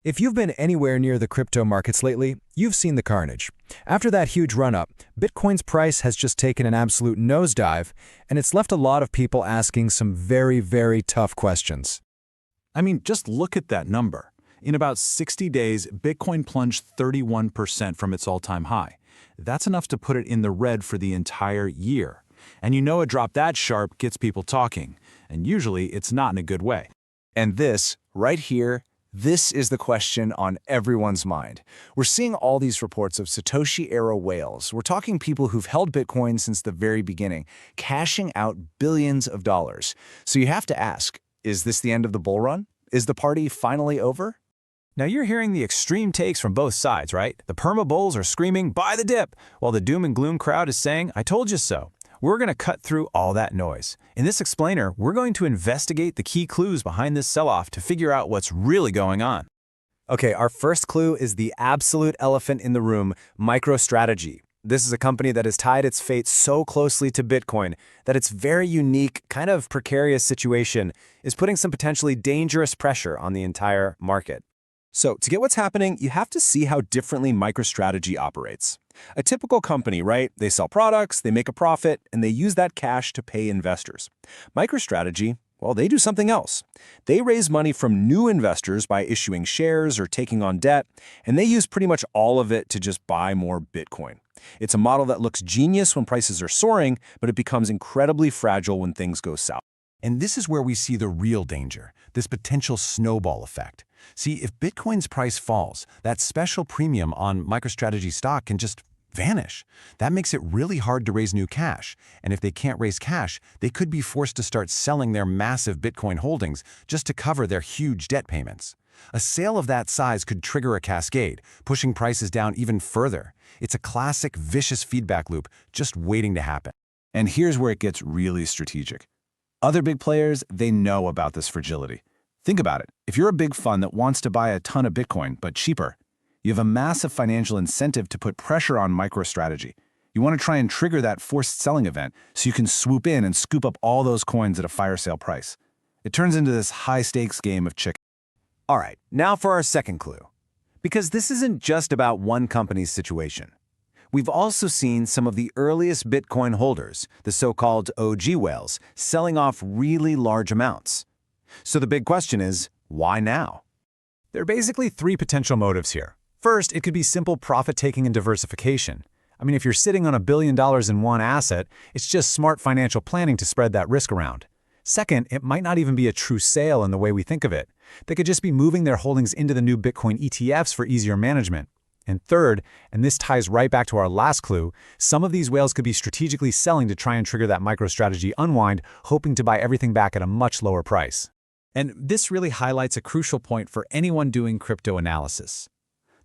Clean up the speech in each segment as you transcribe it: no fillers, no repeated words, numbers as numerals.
If you've been anywhere near the crypto markets lately, you've seen the carnage. After that huge run-up, Bitcoin's price has just taken an absolute nosedive, and it's left a lot of people asking some very, very tough questions. I mean, just look at that number. In about 60 days, Bitcoin plunged 31% from its all-time high. That's enough to put it in the red for the entire year. And you know a drop that sharp gets people talking, and usually it's not in a good way. And this, right here, this is the question on everyone's mind. We're seeing all these reports of Satoshi-era whales. We're talking people who've held Bitcoin since the very beginning, cashing out billions of dollars. So you have to ask, is this the end of the bull run? Is the party finally over? Now you're hearing the extreme takes from both sides, right? The perma bulls are screaming, buy the dip, while the doom and gloom crowd is saying, I told you so. We're going to cut through all that noise. In this explainer, we're going to investigate the key clues behind this sell-off to figure out what's really going on. Okay, our first clue is the absolute elephant in the room, MicroStrategy. This is a company that has tied its fate so closely to Bitcoin that its very unique, kind of precarious situation is putting some potentially dangerous pressure on the entire market. So, to get what's happening, you have to see how differently MicroStrategy operates. A typical company, right? They sell products, they make a profit, and they use that cash to pay investors. MicroStrategy, well, they do something else. They raise money from new investors by issuing shares or taking on debt, and they use pretty much all of it to just buy more Bitcoin. It's a model that looks genius when prices are soaring, but it becomes incredibly fragile when things go south. And this is where we see the real danger, this potential snowball effect. See, if Bitcoin's price falls, that special premium on MicroStrategy stock can just vanish. That makes it really hard to raise new cash. And if they can't raise cash, they could be forced to start selling their massive Bitcoin holdings just to cover their huge debt payments. A sale of that size could trigger a cascade, pushing prices down even further. It's a classic vicious feedback loop just waiting to happen. And here's where it gets really strategic. Other big players, they know about this fragility. Think about it. If you're a big fund that wants to buy a ton of Bitcoin, but cheaper, you have a massive financial incentive to put pressure on MicroStrategy. You want to try and trigger that forced selling event so you can swoop in and scoop up all those coins at a fire sale price. It turns into this high-stakes game of chicken. All right, now for our second clue. Because this isn't just about one company's situation. We've also seen some of the earliest Bitcoin holders, the so-called OG whales, selling off really large amounts. So the big question is, why now? There are basically three potential motives here. First, it could be simple profit-taking and diversification. I mean, if you're sitting on $1 billion in one asset, it's just smart financial planning to spread that risk around. Second, it might not even be a true sale in the way we think of it. They could just be moving their holdings into the new Bitcoin ETFs for easier management. And third, and this ties right back to our last clue, some of these whales could be strategically selling to try and trigger that MicroStrategy unwind, hoping to buy everything back at a much lower price. And this really highlights a crucial point for anyone doing crypto analysis.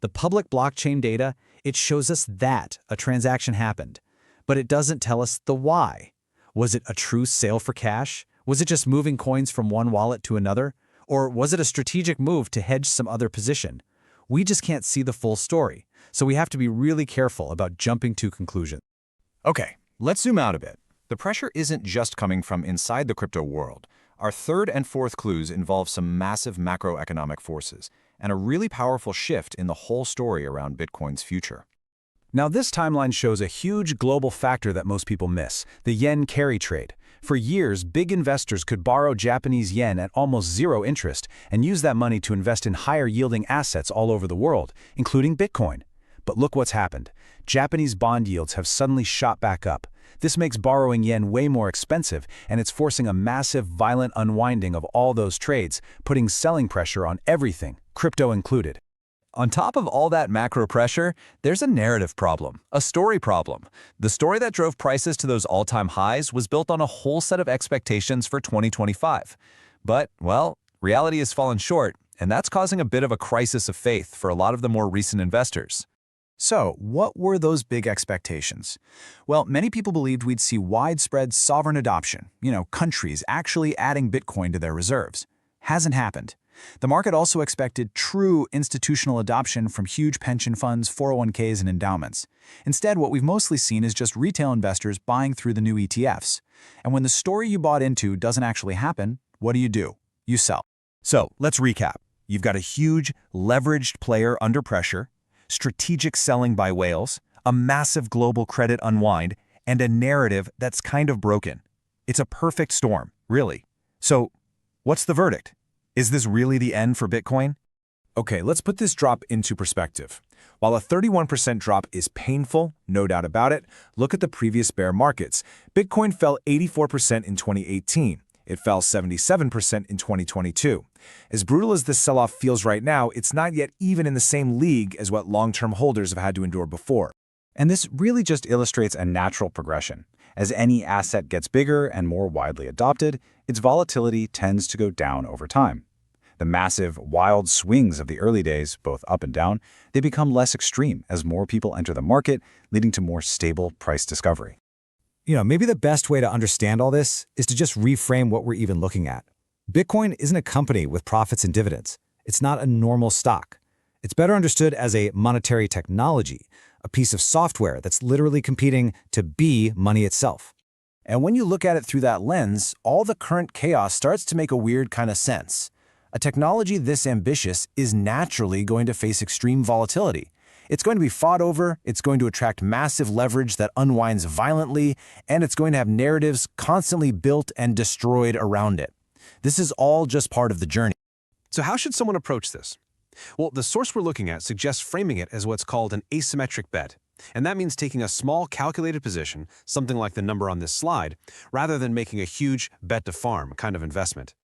The public blockchain data, it shows us that a transaction happened, but it doesn't tell us the why. Was it a true sale for cash? Was it just moving coins from one wallet to another? Or was it a strategic move to hedge some other position? We just can't see the full story, so we have to be really careful about jumping to conclusions. Okay, let's zoom out a bit. The pressure isn't just coming from inside the crypto world. Our third and fourth clues involve some massive macroeconomic forces and a really powerful shift in the whole story around Bitcoin's future. Now, this timeline shows a huge global factor that most people miss, the yen carry trade. For years, big investors could borrow Japanese yen at almost zero interest and use that money to invest in higher-yielding assets all over the world, including Bitcoin. But look what's happened. Japanese bond yields have suddenly shot back up. This makes borrowing yen way more expensive, and it's forcing a massive, violent unwinding of all those trades, putting selling pressure on everything, crypto included. On top of all that macro pressure, there's a narrative problem, a story problem. The story that drove prices to those all-time highs was built on a whole set of expectations for 2025. But, well, reality has fallen short, and that's causing a bit of a crisis of faith for a lot of the more recent investors. So, what were those big expectations? Well, many people believed we'd see widespread sovereign adoption, countries actually adding Bitcoin to their reserves. Hasn't happened. The market also expected true institutional adoption from huge pension funds, 401ks, and endowments. Instead, what we've mostly seen is just retail investors buying through the new ETFs. And when the story you bought into doesn't actually happen, what do? You sell. So, let's recap. You've got a huge, leveraged player under pressure, strategic selling by whales, a massive global credit unwind, and a narrative that's kind of broken. It's a perfect storm, really. So, what's the verdict? Is this really the end for Bitcoin? Okay, let's put this drop into perspective. While a 31% drop is painful, no doubt about it, look at the previous bear markets. Bitcoin fell 84% in 2018. It fell 77% in 2022. As brutal as this sell-off feels right now, it's not yet even in the same league as what long-term holders have had to endure before. And this really just illustrates a natural progression. As any asset gets bigger and more widely adopted, its volatility tends to go down over time. The massive, wild swings of the early days, both up and down, they become less extreme as more people enter the market, leading to more stable price discovery. Maybe the best way to understand all this is to just reframe what we're even looking at. Bitcoin isn't a company with profits and dividends. It's not a normal stock. It's better understood as a monetary technology, a piece of software that's literally competing to be money itself. And when you look at it through that lens, all the current chaos starts to make a weird kind of sense. A technology this ambitious is naturally going to face extreme volatility. It's going to be fought over, it's going to attract massive leverage that unwinds violently, and it's going to have narratives constantly built and destroyed around it. This is all just part of the journey. So how should someone approach this? Well, the source we're looking at suggests framing it as what's called an asymmetric bet. And that means taking a small calculated position, something like the number on this slide, rather than making a huge bet to farm kind of investment.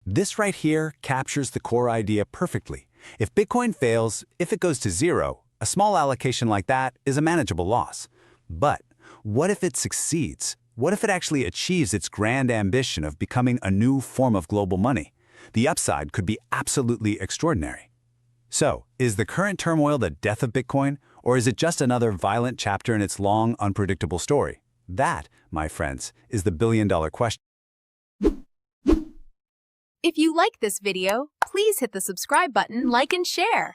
This right here captures the core idea perfectly. If Bitcoin fails, if it goes to zero, a small allocation like that is a manageable loss. But what if it succeeds? What if it actually achieves its grand ambition of becoming a new form of global money? The upside could be absolutely extraordinary. So, is the current turmoil the death of Bitcoin, or is it just another violent chapter in its long, unpredictable story? That, my friends, is the billion-dollar question. If you like this video, please hit the subscribe button, like, and share.